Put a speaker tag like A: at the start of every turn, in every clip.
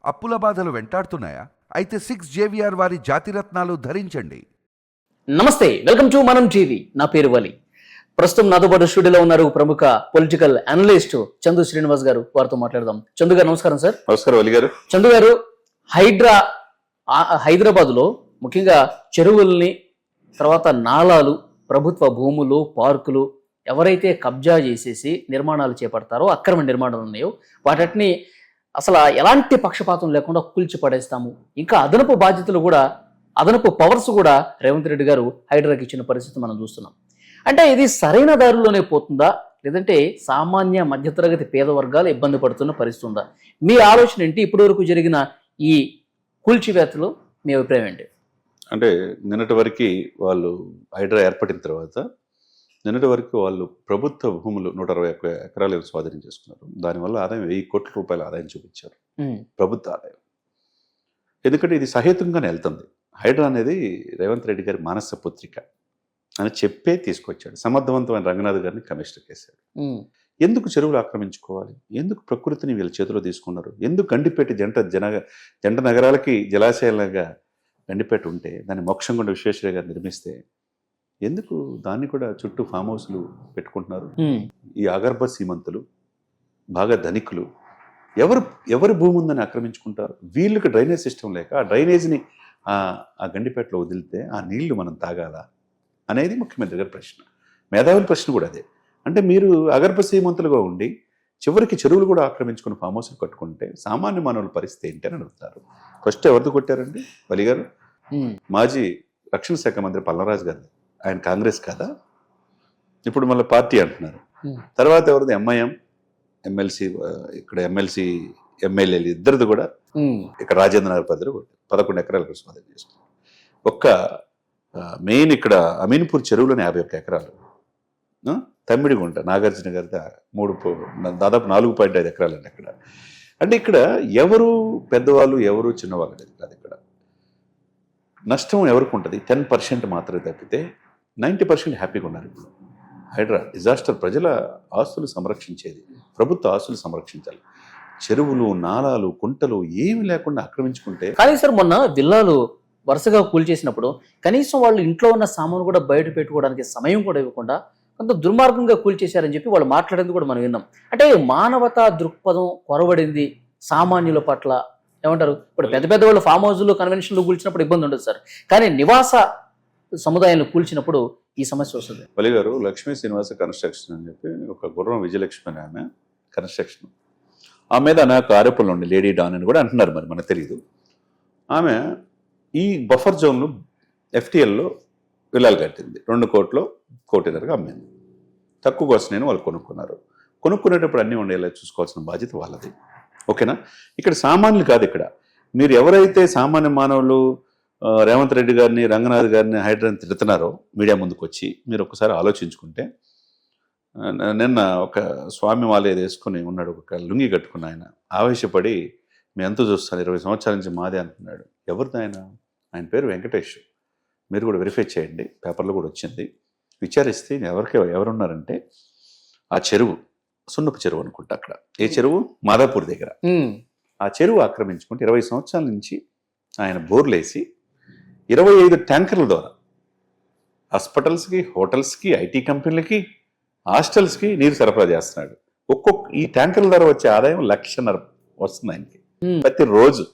A: అప్పుల బాధలు వెంటాడుతున్నాయా? అయితే 6 జేవిఆర్ వారి జాతిరత్నాలు ధరించండి.
B: నమస్తే, వెల్కమ్ టు మనం టీవీ. నా పేరు వలి. ప్రస్తుతం నాతో పాటు స్టూడియోలో ఉన్నారు ప్రముఖ పొలిటికల్ అనలిస్ట్ చందు శ్రీనివాస్ గారు. వారితో మాట్లాడదాం. చందు గారు నమస్కారం సార్.
C: నమస్కారం వలి గారు.
B: చందు గారు, హైదరాబాద్ లో ముఖ్యంగా చెరువుల్ని, తర్వాత నాలాలు, ప్రభుత్వ భూములు, పార్కులు ఎవరైతే కబ్జా చేసేసి నిర్మాణాలు చేపడతారో, అక్రమ నిర్మాణాలు ఉన్నాయో వాటిని అసలు ఎలాంటి పక్షపాతం లేకుండా కూల్చి పడేస్తాము. ఇంకా అదనపు పవర్స్ కూడా రేవంత్ రెడ్డి గారు హైడ్రాకి ఇచ్చిన పరిస్థితి మనం చూస్తున్నాం. అంటే ఇది సరైన దారిలోనే పోతుందా, లేదంటే సామాన్య మధ్యతరగతి పేద వర్గాలు ఇబ్బంది పడుతున్న పరిస్థితి ఉందా? మీ ఆలోచన ఏంటి? ఇప్పటి వరకు జరిగిన ఈ కూల్చివేతలో మీ అభిప్రాయం ఏంటి?
C: అంటే నిన్నటి వరకు వాళ్ళు హైడ్రా ఏర్పడిన తర్వాత నిన్నటి వరకు వాళ్ళు ప్రభుత్వ భూములు 161 ఎకరాలు స్వాధీనం చేసుకున్నారు. దానివల్ల ఆదాయం 1000 కోట్ల రూపాయల ఆదాయం చూపించారు, ప్రభుత్వ ఆదాయం. ఎందుకంటే ఇది సహేతుకంగానే వెళ్తుంది. హైడ్రా అనేది రేవంత్ రెడ్డి గారి మానస పుత్రిక అని చెప్పే తీసుకొచ్చాడు. సమర్థవంతమైన రంగనాథ్ గారిని కమిషనర్ చేశాడు. ఎందుకు చెరువులు ఆక్రమించుకోవాలి? ఎందుకు ప్రకృతిని వీళ్ళ చేతిలో తీసుకున్నారు? ఎందుకు గండిపేట జంట నగరాలకి జలాశయాలుగా గండిపేట ఉంటే దాన్ని మోక్షంగొండ విశ్వేశ్వరయ్య గారు నిర్మిస్తే ఎందుకు దాన్ని కూడా చుట్టూ ఫామ్ హౌస్లు పెట్టుకుంటున్నారు? ఈ అగర్భ సీమంతులు, బాగా ధనికులు ఎవరి భూమి ఉందని ఆక్రమించుకుంటారు. వీళ్ళకి డ్రైనేజ్ సిస్టమ్ లేక ఆ డ్రైనేజ్ని ఆ గండిపేటలో వదిలితే ఆ నీళ్లు మనం తాగాలా అనేది ముఖ్యమంత్రి గారి ప్రశ్న. మేధావుల ప్రశ్న కూడా అదే. అంటే మీరు అగర్భ సీమంతులుగా ఉండి చివరికి చెరువులు కూడా ఆక్రమించుకుని ఫామ్ హౌస్లు కట్టుకుంటే సామాన్య మానవుల పరిస్థితి ఏంటి అని అడుగుతారు. ఫస్ట్ ఎవరిది కొట్టారండి? వలి గారు, మాజీ రక్షణ శాఖ మంత్రి పల్లరాజు గారు. ఆయన కాంగ్రెస్ కాదా? ఇప్పుడు మళ్ళీ పార్టీ అంటున్నారు. తర్వాత ఎవరిది? ఎంఐఎం, ఎమ్మెల్సీ, ఇక్కడ ఎమ్మెల్సీ ఎమ్మెల్యేలు ఇద్దరిది కూడా ఇక్కడ రాజేంద్ర నగర్ పరిధిలో 11 ఎకరాలకు స్వాధీనం చేసుకున్నారు. ఒక్క మెయిన్ ఇక్కడ అమీన్పూర్ చెరువులోని 51 ఎకరాలు, తమ్మిడిగుంట నాగార్జున గారి దాదాపు 4.5 ఎకరాలు అండి అక్కడ. అంటే ఇక్కడ ఎవరు పెద్దవాళ్ళు, ఎవరు చిన్నవాళ్ళు కాదు. ఇక్కడ నష్టం ఎవరికి ఉంటుంది? 10% మాత్రమే తప్పితే 90% హ్యాపీగా ఉన్నారు. ఇప్పుడు హైడ్రా డిజాస్టర్ ప్రజల ఆస్తులు సంరక్షించేది, ప్రభుత్వ ఆస్తులు సంరక్షించాలి. చెరువులు, నాలాలు, కుంటలు ఏమి లేకుండా ఆక్రమించుకుంటే.
B: కానీ సార్, మొన్న విల్లాలు వరుసగా కూల్చేసినప్పుడు కనీసం వాళ్ళు ఇంట్లో ఉన్న సామాను కూడా బయట పెట్టుకోవడానికి సమయం కూడా ఇవ్వకుండా కొంత దుర్మార్గంగా కూల్చేశారని చెప్పి వాళ్ళు మాట్లాడేది కూడా మనం విన్నాం. అంటే మానవతా దృక్పథం కొరవడింది సామాన్యుల పట్ల. ఏమంటారు? ఇప్పుడు పెద్ద పెద్ద వాళ్ళు ఫామ్ హౌస్లు, కన్వెన్షన్లు కూల్చినప్పుడు ఇబ్బంది ఉండదు సార్, కానీ నివాస సముదాయాలు కూల్చినప్పుడు ఈ సమస్య వస్తుంది.
C: వలి గారు, లక్ష్మీ శ్రీనివాస కన్స్ట్రక్షన్ అని చెప్పి ఒక గుర్రం విజయలక్ష్మి అని ఆమె కన్స్ట్రక్షన్, ఆమె మీద అనేక ఆరోపణలు ఉండి లేడీ డాన్ అని కూడా అంటున్నారు, మరి మనకు తెలియదు. ఆమె ఈ బఫర్ జోన్లు ఎఫ్టీఎల్లో విల్లాలు కట్టింది. 2 కోట్లు, 1.5 కోటి అమ్మింది. తక్కువ కోసం నేను వాళ్ళు కొనుక్కునేటప్పుడు అన్నీ ఉండేలా చూసుకోవాల్సిన బాధ్యత వాళ్ళది. ఓకేనా? ఇక్కడ సామాన్యులు కాదు. ఇక్కడ మీరు ఎవరైతే సామాన్య మానవులు రేవంత్ రెడ్డి గారిని, రంగనాథ్ గారిని, హైడ్రాని తిడుతున్నారో మీడియా ముందుకు వచ్చి మీరు ఒకసారి ఆలోచించుకుంటే, నిన్న ఒక స్వామి మాల వేసుకుని ఉన్నాడు, ఒక లుంగి కట్టుకున్న ఆయన ఆవేశపడి మీ ఎంత చూస్తాను 20 సంవత్సరాల నుంచి మాదే అంటున్నాడు. ఎవరిది ఆయన? ఆయన పేరు వెంకటేష్. మీరు కూడా వెరిఫై చేయండి, పేపర్లో కూడా వచ్చింది. విచారిస్తే ఎవరున్నారంటే ఆ చెరువు సున్నపు చెరువు అనుకుంటా. అక్కడ ఏ చెరువు? మాదాపూర్ దగ్గర. ఆ చెరువు ఆక్రమించుకుంటే 20 సంవత్సరాల నుంచి ఆయన బోర్లేసి 25 ట్యాంకర్ల ద్వారా హాస్పిటల్స్కి, హోటల్స్కి, ఐటీ కంపెనీలకి, హాస్టల్స్కి నీరు సరఫరా చేస్తున్నాడు. ఈ ట్యాంకర్ల ద్వారా వచ్చే ఆదాయం 1.5 లక్ష వస్తుంది ఆయనకి ప్రతిరోజు.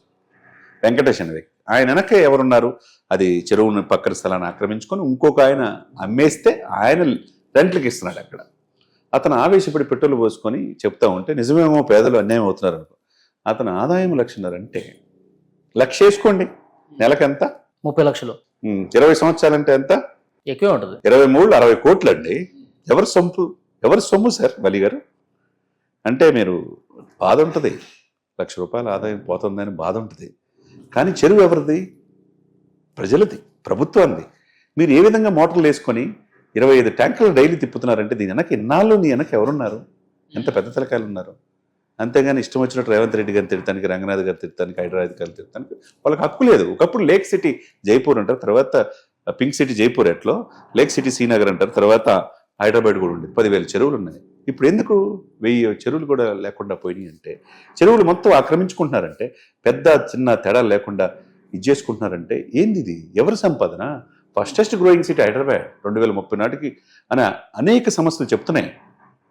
C: వెంకటేష్ అనే వ్యక్తి. ఆయన వెనక ఎవరున్నారు? అది చెరువుని పక్కన స్థలాన్ని ఆక్రమించుకొని ఇంకొక ఆయన అమ్మేస్తే ఆయన రెంట్లకి ఇస్తున్నాడు అక్కడ. అతను ఆవేశపడి పెట్రోల్ పోసుకొని చెప్తా ఉంటే నిజమేమో పేదలు అన్యాయం అవుతున్నారు అనుకో. అతను ఆదాయం 1.5 లక్ష అంటే 1 లక్ష వేసుకోండి, నెలకెంత?
B: 30 లక్షలు.
C: 20 సంవత్సరాలంటే ఎంత?
B: ఎక్కువే ఉంటుంది.
C: 23, 60 కోట్లు అండి. ఎవరి సొమ్ము సార్ వలి గారు? అంటే మీరు బాధ ఉంటుంది, 1 లక్ష రూపాయల ఆదాయం పోతుందని బాధ ఉంటుంది. కానీ చెరువు ఎవరిది? ప్రజలది, ప్రభుత్వాన్ని. మీరు ఏ విధంగా మోటార్లు వేసుకొని 25 ట్యాంకర్లు డైలీ తిప్పుతున్నారంటే దీని వెనక ఇన్నాళ్ళు నీ వెనక ఎవరున్నారు? ఎంత పెద్ద తలకాయలు ఉన్నారు? అంతేగాని ఇష్టం వచ్చినట్టు రేవంత్ రెడ్డి గారిని తిడతానికి, రంగనాథ్ గారు తిడతానికి, హైదరాబాద్ గారు తిడతానికి వాళ్ళకి హక్కు లేదు. ఒకప్పుడు లేక్ సిటీ జైపూర్ అంటారు, తర్వాత పింక్ సిటీ జైపూర్, ఎట్లో లేక్ సిటీ శ్రీనగర్ అంటారు, తర్వాత హైదరాబాద్ కూడా ఉండేది. 10,000 చెరువులు ఉన్నాయి. ఇప్పుడు ఎందుకు 1000 చెరువులు కూడా లేకుండా పోయినాయి అంటే, చెరువులు మొత్తం ఆక్రమించుకుంటున్నారంటే, పెద్ద చిన్న తేడా లేకుండా ఇది చేసుకుంటున్నారంటే ఏంది ఇది? ఎవరి సంపాదన? ఫాస్టెస్ట్ గ్రోయింగ్ సిటీ హైదరాబాద్ 2030 నాటికి అని అనేక సంస్థలు చెప్తున్నాయి.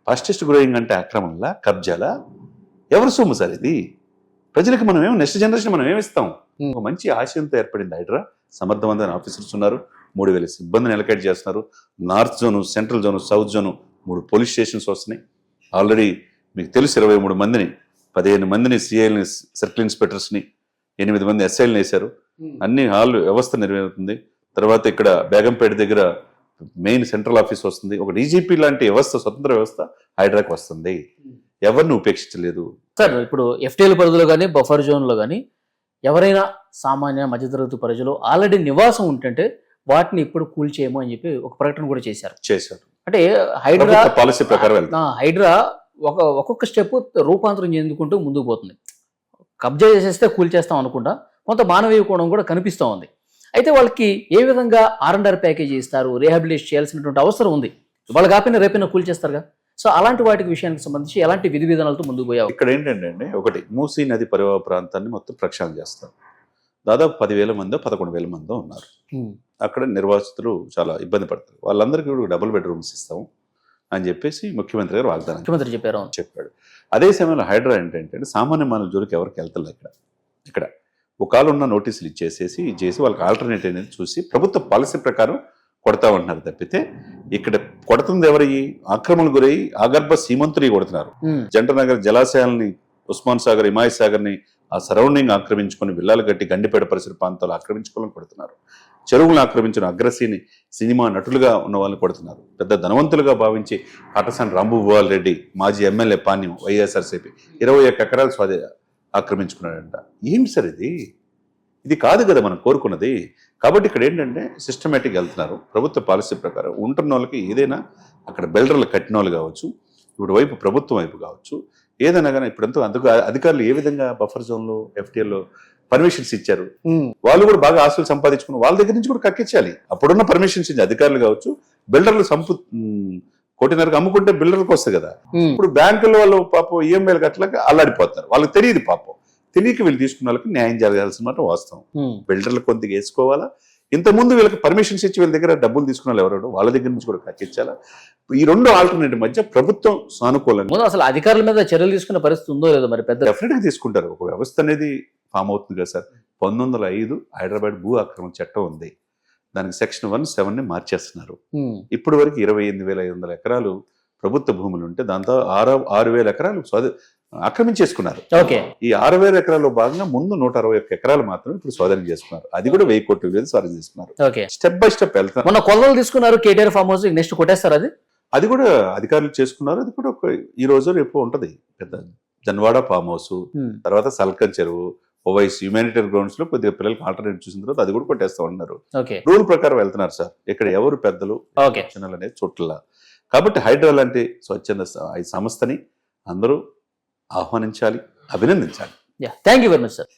C: ఫాస్టెస్ట్ గ్రోయింగ్ అంటే అక్రమంలా, కబ్జాలా? ఎవరు సొమ్ము సార్ ఇది? ప్రజలకు మనం నెక్స్ట్ జనరేషన్ మనం ఏమిస్తాం? ఒక మంచి ఆశయంతో ఏర్పడింది హైడ్రా. సమర్థవంతమైన ఆఫీసర్స్ ఉన్నారు, 3000 సిబ్బందిని ఎలకేట్ చేస్తున్నారు. North zone, central zone, south zone 3 police stations వస్తున్నాయి. ఆల్రెడీ మీకు తెలుసు 23 మందిని, 15 మందిని సిఐల్ని, సర్కిల్ ఇన్స్పెక్టర్స్ని, 8 మంది ఎస్ఐల్ని వేశారు. అన్ని హాల్ వ్యవస్థ నిర్వహిస్తుంది. తర్వాత ఇక్కడ బేగంపేట దగ్గర మెయిన్ సెంట్రల్ ఆఫీస్ వస్తుంది. ఒక డీజీపీ లాంటి వ్యవస్థ, స్వతంత్ర వ్యవస్థ హైడ్రాకి వస్తుంది. ఎవరిని ఉపేక్షించలేదు
B: సార్. ఇప్పుడు ఎఫ్టీఎల్ పరిధిలో కానీ బఫర్ జోన్లో కానీ ఎవరైనా సామాన్య మధ్యతరగతి ప్రజలు ఆల్రెడీ నివాసం ఉంటుంటే వాటిని ఇప్పుడు కూల్చేయము అని చెప్పి ఒక ప్రకటన కూడా చేశారు. అంటే హైడ్రా
C: పాలసీ ప్రకారం
B: హైడ్రా ఒక్కొక్క స్టెప్ రూపాంతరం చెందుకుంటూ ముందుకు పోతుంది. కబ్జా చేసేస్తే కూల్చేస్తాం అనుకుంటా కొంత మానవీయ కోణం కూడా కనిపిస్తూ ఉంది. అయితే వాళ్ళకి ఏ విధంగా R&R ప్యాకేజీ ఇస్తారు, రీహాబిలిటేట్ చేయాల్సినటువంటి అవసరం ఉంది. వాళ్ళు కాకపోయినా రేపైనా కూల్చేస్తారుగా. సో అలాంటి వాటికి విషయానికి సంబంధించి ఎలాంటి విధి విధానాలతో ముందుకు పోయావు?
C: ఇక్కడ ఏంటంటే అండి, ఒకటి మూసీ నది పరివాహ ప్రాంతాన్ని మొత్తం ప్రక్షాళన చేస్తారు. దాదాపు 10,000 మందో 11,000 మందో ఉన్నారు. అక్కడ నిర్వాసితులు చాలా ఇబ్బంది పడతారు. వాళ్ళందరికీ కూడా డబుల్ బెడ్రూమ్స్ ఇస్తాం అని చెప్పేసి ముఖ్యమంత్రి గారు వాగ్దానం చెప్పాడు. అదే సమయంలో హైడ్రా ఏంటంటే సామాన్య మానవ జోలికి ఎవరికి వెళ్తలే. ఇక్కడ ఒకవేళ ఉన్న నోటీసులు ఇచ్చేసి వాళ్ళకి ఆల్టర్నేటివ్ అనేది చూసి ప్రభుత్వ పాలసీ ప్రకారం కొడతా ఉంటున్నారు తప్పితే, ఇక్కడ కొడుతుంది ఎవరి ఆక్రమణకు గురయ్యి ఆగర్భ సీమంతులు కొడుతున్నారు. జంటనగర్ జలాశయాల్ని, ఉస్మాన్ సాగర్, హిమాయత్ సాగర్ని ఆ సరౌండింగ్ ఆక్రమించుకొని విల్లాలు కట్టి గండిపేట పరిసర ప్రాంతాలు ఆక్రమించుకోవాలని కొడుతున్నారు. చెరువులను ఆక్రమించిన అగ్రసీని సినిమా నటులుగా ఉన్న వాళ్ళని కొడుతున్నారు. పెద్ద ధనవంతులుగా భావించి కాటసాని రాంభూపాల్ రెడ్డి, మాజీ ఎమ్మెల్యే పాణ్యం, వైఎస్ఆర్సీపీ 21 ఎకరాలు ఆక్రమించుకున్నాడంట. ఏంటి సార్ ఇది కాదు కదా మనం కోరుకున్నది. కాబట్టి ఇక్కడ ఏంటంటే సిస్టమేటిక్ వెళ్తున్నారు. ప్రభుత్వ పాలసీ ప్రకారం ఉంటున్న వాళ్ళకి ఏదైనా అక్కడ బిల్డర్లు కట్టిన వాళ్ళు కావచ్చు, ఇప్పుడు వైపు ప్రభుత్వం వైపు కావచ్చు, ఏదైనా కానీ ఇప్పుడంతా అధికారులు ఏ విధంగా బఫర్ జోన్లో, ఎఫ్టీఎల్లో పర్మిషన్స్ ఇచ్చారు. వాళ్ళు కూడా బాగా ఆస్తులు సంపాదించుకుని వాళ్ళ దగ్గర నుంచి కూడా కక్కించాలి. అప్పుడున్న పర్మిషన్స్ ఇచ్చి అధికారులు కావచ్చు, బిల్డర్లు 1.5 అమ్ముకుంటే బిల్డర్లకు వస్తాయి కదా. ఇప్పుడు బ్యాంకుల్లో వాళ్ళు పాపం ఈఎంఐలు కట్టలేక అల్లాడిపోతారు. వాళ్ళకి తెలియదు పాపం. తెలియక వీళ్ళు తీసుకున్న వాళ్ళకి న్యాయం జరగాల్సిన మాట వాస్తవం. బిల్డర్లు కొద్దిగా వేసుకోవాలా. ఇంతకుముందు వీళ్ళకి పర్మిషన్స్ ఇచ్చి వీళ్ళ దగ్గర డబ్బులు తీసుకున్న వాళ్ళు ఎవరో వాళ్ళ దగ్గర నుంచి కూడా కక్కించాలా. ఈ 2 ఆల్టర్నేటివ్ మధ్య ప్రభుత్వం సానుకూలంగా
B: అసలు అధికారుల మీద చర్యలు తీసుకునే పరిస్థితి ఉందో లేదో మరి పెద్ద
C: డెఫినెట్ గా తీసుకుంటారు. ఒక వ్యవస్థ అనేది ఫామ్ అవుతుంది కదా సార్. 1905 హైదరాబాద్ భూ ఆక్రమణ చట్టం ఉంది. దానికి సెక్షన్ 1(7) మార్చేస్తున్నారు. ఇప్పటి వరకు 28,500 ఎకరాలు ప్రభుత్వ భూములు ఉంటే దాంతో 6,000 ఎకరాలు ఆక్రమించేసుకున్నారు. ఈ 6,000 ఎకరాల్లో భాగంగా ముందు 161 ఎకరాలు మాత్రం ఇప్పుడు స్వాధీనం చేసుకున్నారు. అది కూడా 1,000 కోట్ల స్వాధీనం చేసుకున్నారు. స్టెప్ బై స్టెప్ వెళ్తారు.
B: మొన్న కొలతలు తీసుకున్నారు కేటీఆర్ ఫామ్ హౌస్, నెక్స్ట్ కొట్టేస్తారు.
C: అది కూడా అధికారులు చేసుకున్నారు. అది కూడా ఈ రోజు రేపు ఉంటది. పెద్ద జన్వాడ ఫామ్ హౌస్, తర్వాత సల్కన్ చెరువు, ఓవైసీ హ్యూమానిటరీ గ్రౌండ్స్ లో కొద్దిగా పిల్లలకి ఆల్టర్నేట్ చూసిన తర్వాత అది కూడా కొట్టేస్తా ఉన్నారు. రూల్ ప్రకారం వెళ్తున్నారు సార్. ఇక్కడ ఎవరు పెద్దలు చిన్నలు అనేది చుట్టల. కాబట్టి హైడ్రా లాంటి స్వచ్ఛంద సంస్థని అందరూ ఆహ్వానించాలి, అభినందించాలి.
B: Thank you very much sir.